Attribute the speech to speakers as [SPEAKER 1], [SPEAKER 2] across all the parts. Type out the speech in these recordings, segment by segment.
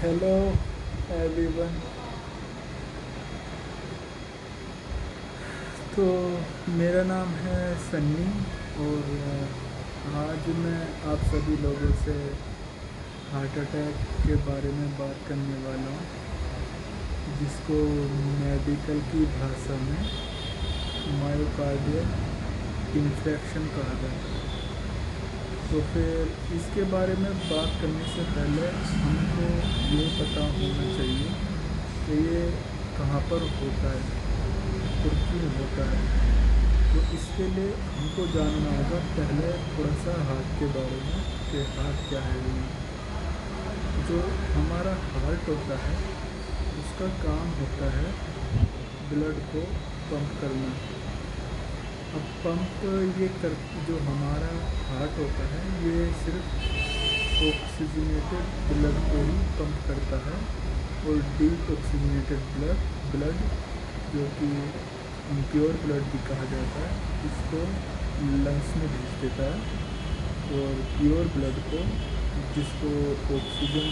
[SPEAKER 1] Hello everyone. तो मेरा नाम है सन्नी और आज मैं आप सभी लोगों से हार्ट अटैक के बारे में बात करने वाला हूँ, जिसको मेडिकल की भाषा में मायोकार्डियल इन्फेक्शन कहा जाता है। तो फिर इसके बारे में बात करने से पहले हमको ये पता होना चाहिए कि ये कहाँ पर होता है और क्यों होता है। तो इसके लिए हमको जानना होगा पहले थोड़ा सा हार्ट के बारे में कि हार्ट क्या है। जो हमारा हार्ट होता है उसका काम होता है ब्लड को पंप करना। अब पंप ये कर जो हमारा हार्ट होता है ये सिर्फ ऑक्सीजनेटेड ब्लड को ही पंप करता है और डीऑक्सीजनेटेड ब्लड जो कि इम्प्योर ब्लड भी कहा जाता है इसको लंग्स में भेज देता है। और प्योर ब्लड को, जिसको ऑक्सीजन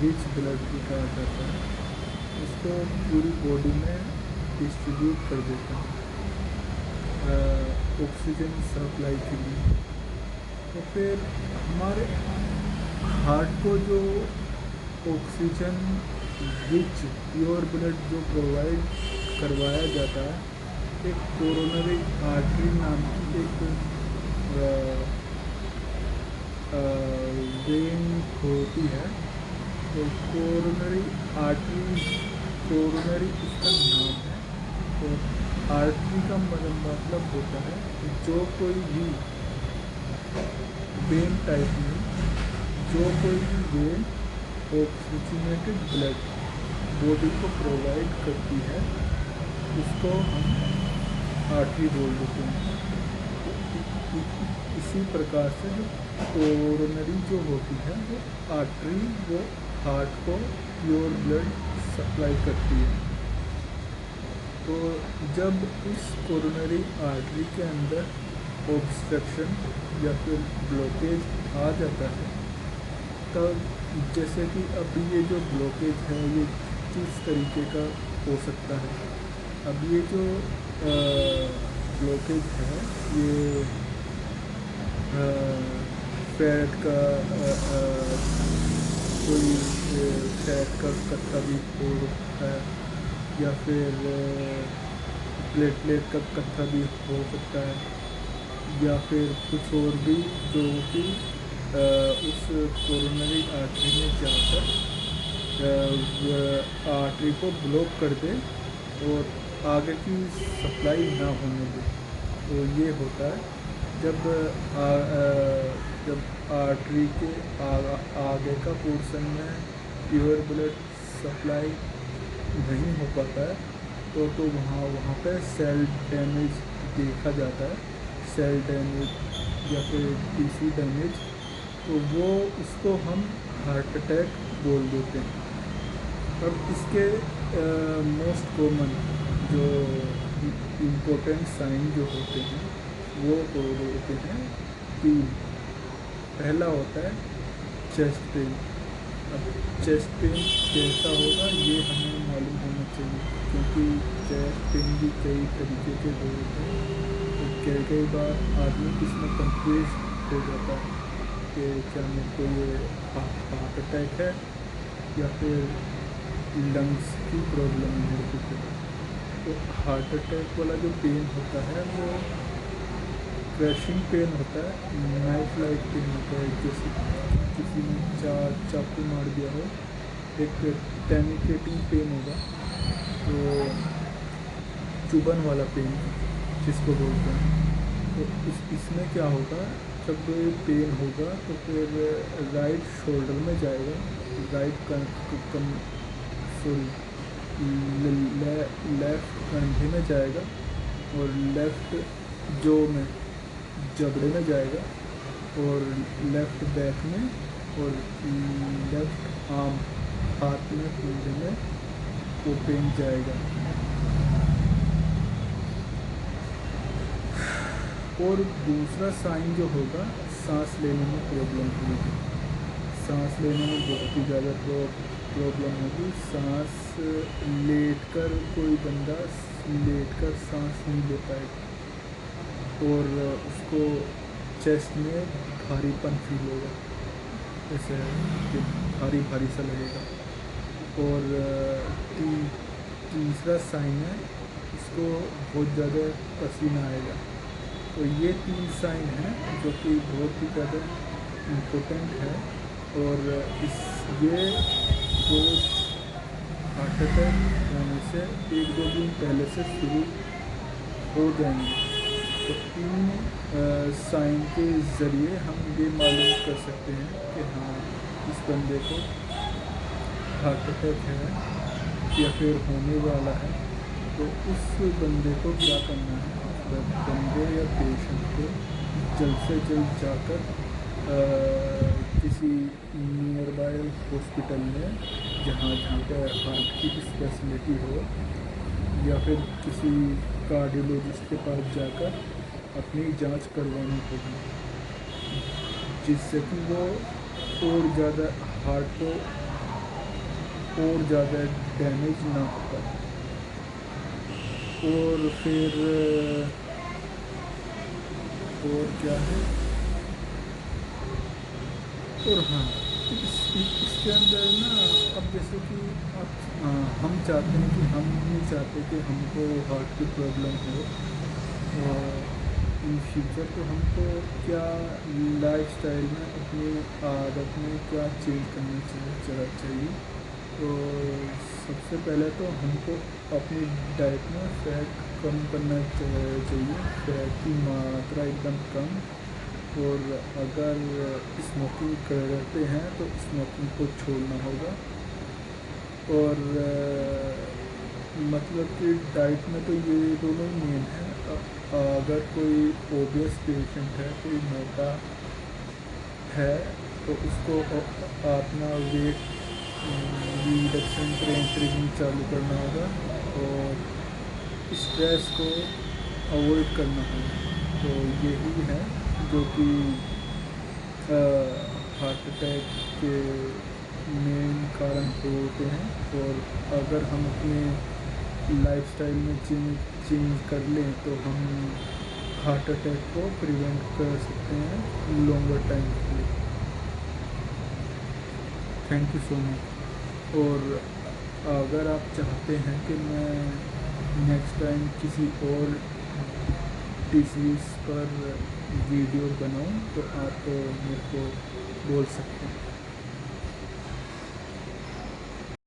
[SPEAKER 1] रिच ब्लड भी कहा जाता है, इसको पूरी बॉडी में डिस्ट्रीब्यूट कर देता है ऑक्सीजन सप्लाई के लिए। तो फिर हमारे हार्ट को जो ऑक्सीजन रिच प्योर ब्लड जो प्रोवाइड करवाया जाता है एक कोरोनरी आर्टरी नाम की एक वेन होती है। तो कोरोनरी इसका नाम है। और आर्टरी का मतलब होता है जो कोई भी वेन टाइप में जो कोई भी वेन ऑक्सीजनेटेड ब्लड बॉडी को प्रोवाइड करती है उसको हम आर्टरी बोल देते हैं। इसी प्रकार से जो कोरोनरी जो होती है वो आर्टरी वो हार्ट को प्योर ब्लड सप्लाई करती है। तो जब इस कोरोनरी आर्टरी के अंदर ऑब्स्ट्रक्शन या फिर ब्लॉकेज आ जाता है तब जैसे कि अब ये जो ब्लॉकेज है ये किस तरीके का हो सकता है। अब ये जो ब्लॉकेज है ये फैट का कोई फैट का कत्था भी हो सकता है या फिर प्लेटलेट का कत्था भी हो सकता है या फिर कुछ और भी जो कि उस कोरोनरी आर्टरी में जाकर आर्टरी को ब्लॉक कर दे और आगे की सप्लाई ना होने दे। तो ये होता है जब आर्टरी के आगे का पोर्शन में प्योर ब्लड सप्लाई नहीं हो पाता है तो वहाँ पे सेल डैमेज देखा जाता है, सेल डैमेज या फिर टिश्यू डैमेज। तो वो उसको हम हार्ट अटैक बोल देते हैं। अब इसके मोस्ट कॉमन जो इम्पोर्टेंट साइन जो होते हैं वो होते हैं तीन। पहला होता है चेस्ट पेन। अब चेस्ट पेन कैसा होगा ये हमें मालूम होना चाहिए क्योंकि चेस्ट पेन भी कई तरीके के होते हैं। तो कई बार आदमी इसमें कंफ्यूज हो जाता है कि क्या मेरे को ये हार्ट अटैक है या फिर लंग्स की प्रॉब्लम है मेरे को। तो हार्ट अटैक वाला जो पेन होता है वो क्रशिंग पेन होता है, नाइफ लाइक पेन होता है। जैसे किसी ने चाकू मार दिया हो, एक टेनिकेटिंग पेन होगा तो चुभन वाला पेन जिसको बोलते हैं। तो इसमें क्या होगा, जब पेन होगा तो फिर राइट शोल्डर में जाएगा, राइट लेफ्ट कंधे में जाएगा और लेफ्ट जो में जबड़े में जाएगा और लेफ्ट बैक में और लेफ्ट आर्म हाथ में कंधे में वो पेन जाएगा। और दूसरा साइन जो होगा सांस लेने में प्रॉब्लम होगी। सांस लेने में बहुत ही ज़्यादा प्रॉब्लम होगी। सांस लेट कर कोई बंदा लेट कर सांस नहीं ले पाएगा और उसको चेस्ट में भारीपन फील होगा, जैसे कि भारी भारी सा लगेगा। और तीसरा साइन है, इसको बहुत ज़्यादा पसीना आएगा। तो ये 3 साइन हैं जो कि बहुत ही ज़्यादा इम्पोर्टेंट है। और ये रोज़ हार्ट अटैक होने से 1-2 दिन पहले से शुरू हो जाएंगे। तो इन साइन के ज़रिए हम ये मालूम कर सकते हैं कि हाँ, इस बंदे को हार्ट अटैक है या फिर होने वाला है। तो उस बंदे को क्या करना है, बंदे या पेशेंट को जल्द से जल्द जाकर किसी नियर बाय हॉस्पिटल में जहाँ पर हार्ट की स्पेशलिटी हो, या फिर किसी कार्डियोलॉजिस्ट के पास जाकर अपनी जांच करवानी होगी, जिससे कि वो और ज़्यादा हार्ट को और ज़्यादा डैमेज ना हो पाए। और फिर और क्या है, और हाँ, इसके अंदर ना, अब जैसे कि हम चाहते हैं कि हम नहीं चाहते कि हमको हार्ट की प्रॉब्लम हो, और इन फ्यूचर तो हमको क्या लाइफस्टाइल में अपनी आदत में क्या चेंज करना चाहिए। तो सबसे पहले तो हमको अपनी डाइट में फ़ैट कम करना चाहिए, फ़ैट की मात्रा एकदम कम। और अगर स्मोकिंग करते हैं तो स्मोकिंग को छोड़ना होगा। और मतलब कि डाइट में तो ये दोनों ही मेन है। अगर कोई ओबियस पेशेंट है, कोई मोटा है, तो उसको अपना वेट रिडक्शन ट्रेनिंग चालू करना होगा और स्ट्रेस को अवॉइड करना होगा। तो यही है जो कि हार्ट अटैक के मेन कारण होते हैं। और अगर हम अपने लाइफस्टाइल में चेंज कर लें तो हम हार्ट अटैक को प्रिवेंट कर सकते हैं लॉन्गर टाइम के लिए। Thank you so much. और अगर आप चाहते हैं कि मैं नेक्स्ट टाइम किसी और डिसीज़ पर वीडियो बनाऊं, तो आप मेरे को बोल सकते हैं।